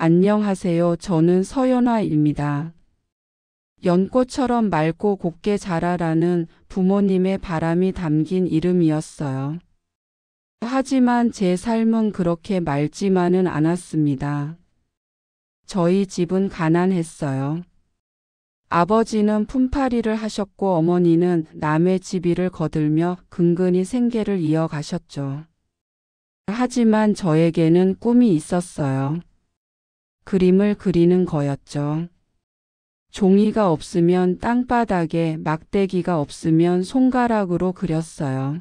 안녕하세요. 저는 서연화입니다. 연꽃처럼 맑고 곱게 자라라는 부모님의 바람이 담긴 이름이었어요. 하지만 제 삶은 그렇게 맑지만은 않았습니다. 저희 집은 가난했어요. 아버지는 품팔이를 하셨고 어머니는 남의 집 일을 거들며 근근히 생계를 이어가셨죠. 하지만 저에게는 꿈이 있었어요. 그림을 그리는 거였죠. 종이가 없으면 땅바닥에, 막대기가 없으면 손가락으로 그렸어요.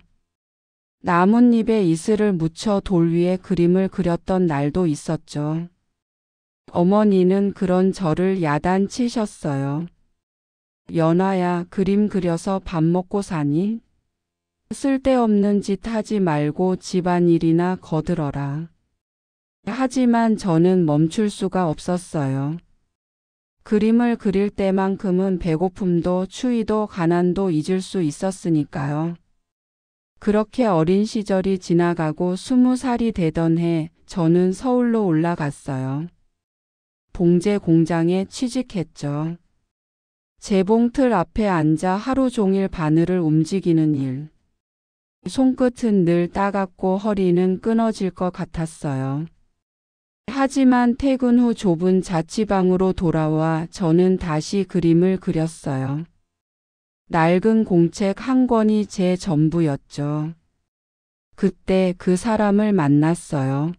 나뭇잎에 이슬을 묻혀 돌 위에 그림을 그렸던 날도 있었죠. 어머니는 그런 저를 야단치셨어요. 연아야, 그림 그려서 밥 먹고 사니? 쓸데없는 짓 하지 말고 집안일이나 거들어라. 하지만 저는 멈출 수가 없었어요. 그림을 그릴 때만큼은 배고픔도 추위도 가난도 잊을 수 있었으니까요. 그렇게 어린 시절이 지나가고 20살이 되던 해 저는 서울로 올라갔어요. 봉제 공장에 취직했죠. 재봉틀 앞에 앉아 하루 종일 바늘을 움직이는 일. 손끝은 늘 따갑고 허리는 끊어질 것 같았어요. 하지만 퇴근 후 좁은 자취방으로 돌아와 저는 다시 그림을 그렸어요. 낡은 공책 한 권이 제 전부였죠. 그때 그 사람을 만났어요.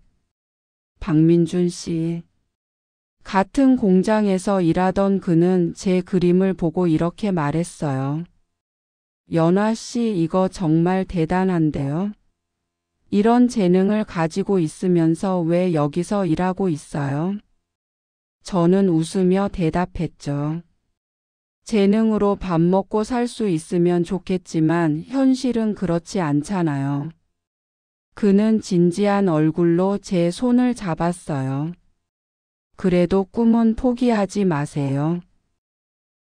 박민준 씨. 같은 공장에서 일하던 그는 제 그림을 보고 이렇게 말했어요. 연아 씨, 이거 정말 대단한데요? 이런 재능을 가지고 있으면서 왜 여기서 일하고 있어요? 저는 웃으며 대답했죠. 재능으로 밥 먹고 살 수 있으면 좋겠지만 현실은 그렇지 않잖아요. 그는 진지한 얼굴로 제 손을 잡았어요. 그래도 꿈은 포기하지 마세요.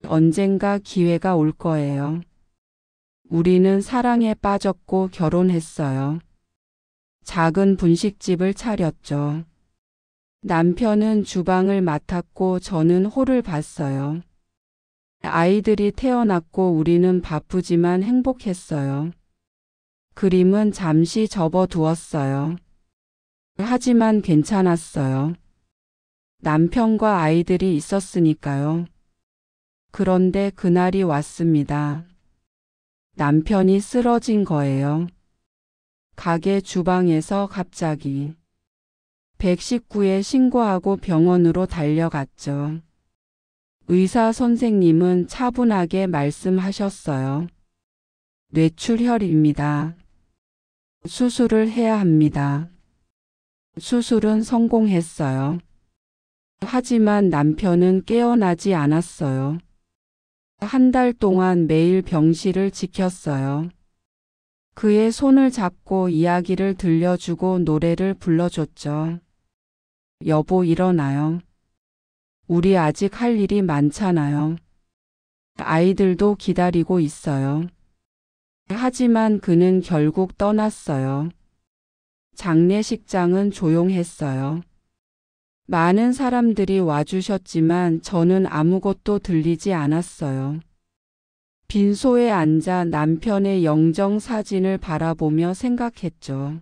언젠가 기회가 올 거예요. 우리는 사랑에 빠졌고 결혼했어요. 작은 분식집을 차렸죠. 남편은 주방을 맡았고 저는 홀을 봤어요. 아이들이 태어났고 우리는 바쁘지만 행복했어요. 그림은 잠시 접어두었어요. 하지만 괜찮았어요. 남편과 아이들이 있었으니까요. 그런데 그날이 왔습니다. 남편이 쓰러진 거예요. 가게 주방에서 갑자기. 119에 신고하고 병원으로 달려갔죠. 의사 선생님은 차분하게 말씀하셨어요. 뇌출혈입니다. 수술을 해야 합니다. 수술은 성공했어요. 하지만 남편은 깨어나지 않았어요. 한 달 동안 매일 병실을 지켰어요. 그의 손을 잡고 이야기를 들려주고 노래를 불러줬죠. 여보, 일어나요. 우리 아직 할 일이 많잖아요. 아이들도 기다리고 있어요. 하지만 그는 결국 떠났어요. 장례식장은 조용했어요. 많은 사람들이 와주셨지만 저는 아무것도 들리지 않았어요. 빈소에 앉아 남편의 영정 사진을 바라보며 생각했죠.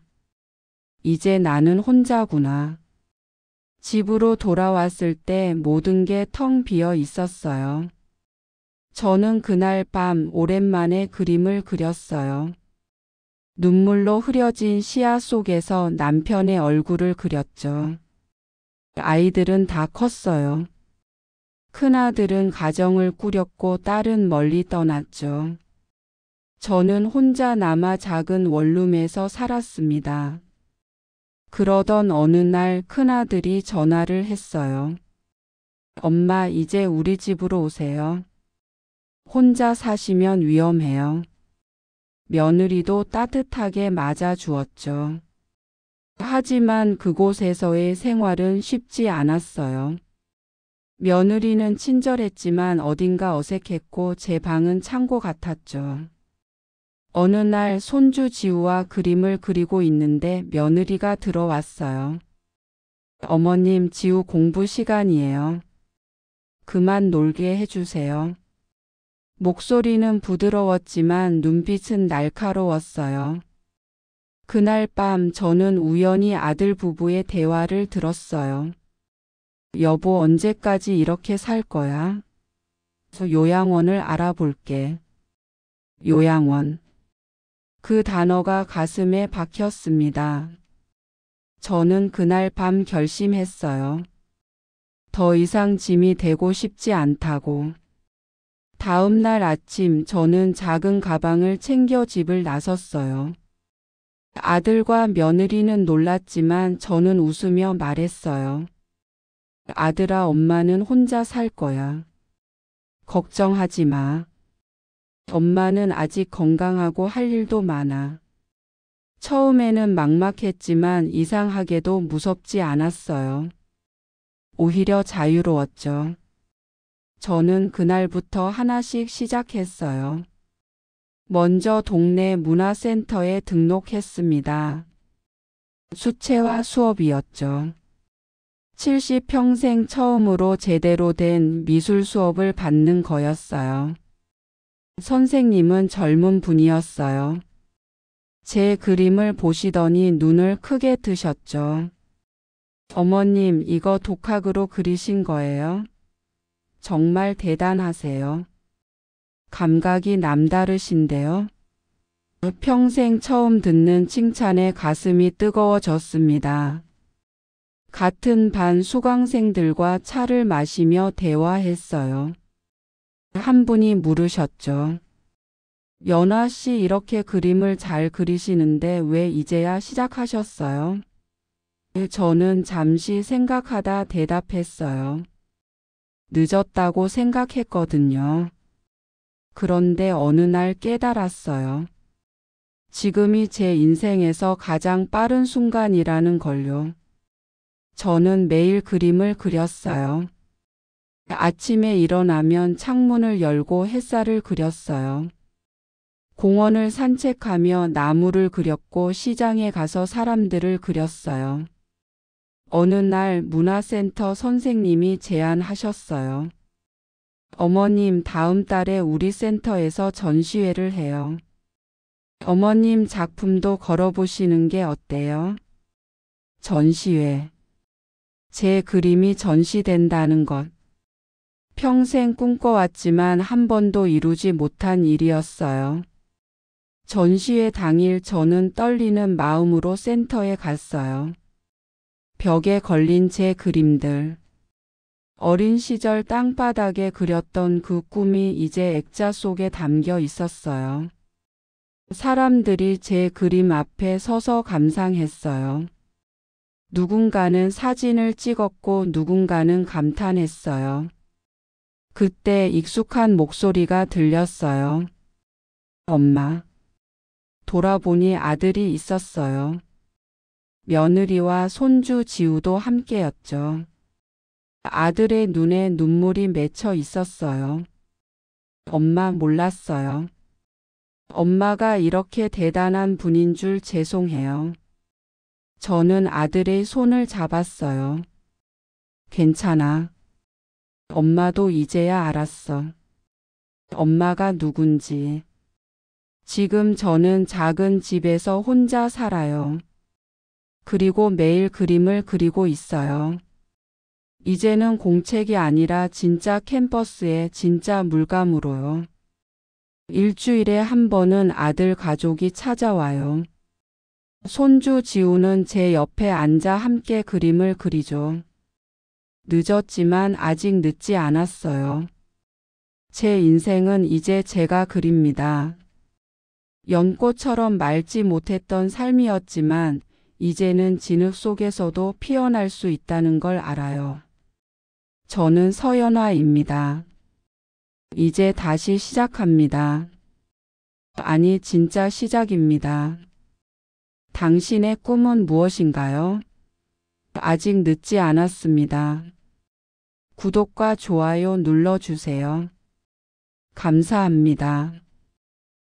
이제 나는 혼자구나. 집으로 돌아왔을 때 모든 게 텅 비어 있었어요. 저는 그날 밤 오랜만에 그림을 그렸어요. 눈물로 흐려진 시야 속에서 남편의 얼굴을 그렸죠. 아이들은 다 컸어요. 큰아들은 가정을 꾸렸고 딸은 멀리 떠났죠. 저는 혼자 남아 작은 원룸에서 살았습니다. 그러던 어느 날 큰아들이 전화를 했어요. 엄마, 이제 우리 집으로 오세요. 혼자 사시면 위험해요. 며느리도 따뜻하게 맞아주었죠. 하지만 그곳에서의 생활은 쉽지 않았어요. 며느리는 친절했지만 어딘가 어색했고 제 방은 창고 같았죠. 어느 날 손주 지우와 그림을 그리고 있는데 며느리가 들어왔어요. 어머님, 지우 공부 시간이에요. 그만 놀게 해주세요. 목소리는 부드러웠지만 눈빛은 날카로웠어요. 그날 밤 저는 우연히 아들 부부의 대화를 들었어요. 여보, 언제까지 이렇게 살 거야? 저 요양원을 알아볼게. 요양원. 그 단어가 가슴에 박혔습니다. 저는 그날 밤 결심했어요. 더 이상 짐이 되고 싶지 않다고. 다음 날 아침 저는 작은 가방을 챙겨 집을 나섰어요. 아들과 며느리는 놀랐지만 저는 웃으며 말했어요. 아들아, 엄마는 혼자 살 거야. 걱정하지 마. 엄마는 아직 건강하고 할 일도 많아. 처음에는 막막했지만 이상하게도 무섭지 않았어요. 오히려 자유로웠죠. 저는 그날부터 하나씩 시작했어요. 먼저 동네 문화센터에 등록했습니다. 수채화 수업이었죠. 70평생 처음으로 제대로 된 미술 수업을 받는 거였어요. 선생님은 젊은 분이었어요. 제 그림을 보시더니 눈을 크게 뜨셨죠. 어머님, 이거 독학으로 그리신 거예요? 정말 대단하세요. 감각이 남다르신데요. 평생 처음 듣는 칭찬에 가슴이 뜨거워졌습니다. 같은 반 수강생들과 차를 마시며 대화했어요. 한 분이 물으셨죠. 연아 씨, 이렇게 그림을 잘 그리시는데 왜 이제야 시작하셨어요? 저는 잠시 생각하다 대답했어요. 늦었다고 생각했거든요. 그런데 어느 날 깨달았어요. 지금이 제 인생에서 가장 빠른 순간이라는 걸요. 저는 매일 그림을 그렸어요. 아침에 일어나면 창문을 열고 햇살을 그렸어요. 공원을 산책하며 나무를 그렸고 시장에 가서 사람들을 그렸어요. 어느 날 문화센터 선생님이 제안하셨어요. 어머님, 다음 달에 우리 센터에서 전시회를 해요. 어머님 작품도 걸어보시는 게 어때요? 전시회. 제 그림이 전시된다는 것. 평생 꿈꿔왔지만 한 번도 이루지 못한 일이었어요. 전시회 당일 저는 떨리는 마음으로 센터에 갔어요. 벽에 걸린 제 그림들. 어린 시절 땅바닥에 그렸던 그 꿈이 이제 액자 속에 담겨 있었어요. 사람들이 제 그림 앞에 서서 감상했어요. 누군가는 사진을 찍었고 누군가는 감탄했어요. 그때 익숙한 목소리가 들렸어요. 엄마. 돌아보니 아들이 있었어요. 며느리와 손주 지우도 함께였죠. 아들의 눈에 눈물이 맺혀 있었어요. 엄마, 몰랐어요. 엄마가 이렇게 대단한 분인 줄 죄송해요. 저는 아들의 손을 잡았어요. 괜찮아. 엄마도 이제야 알았어. 엄마가 누군지. 지금 저는 작은 집에서 혼자 살아요. 그리고 매일 그림을 그리고 있어요. 이제는 공책이 아니라 진짜 캠퍼스에 진짜 물감으로요. 일주일에 한 번은 아들 가족이 찾아와요. 손주 지우는 제 옆에 앉아 함께 그림을 그리죠. 늦었지만 아직 늦지 않았어요. 제 인생은 이제 제가 그립니다. 연꽃처럼 맑지 못했던 삶이었지만 이제는 진흙 속에서도 피어날 수 있다는 걸 알아요. 저는 서연화입니다. 이제 다시 시작합니다. 아니, 진짜 시작입니다. 당신의 꿈은 무엇인가요? 아직 늦지 않았습니다. 구독과 좋아요 눌러주세요. 감사합니다.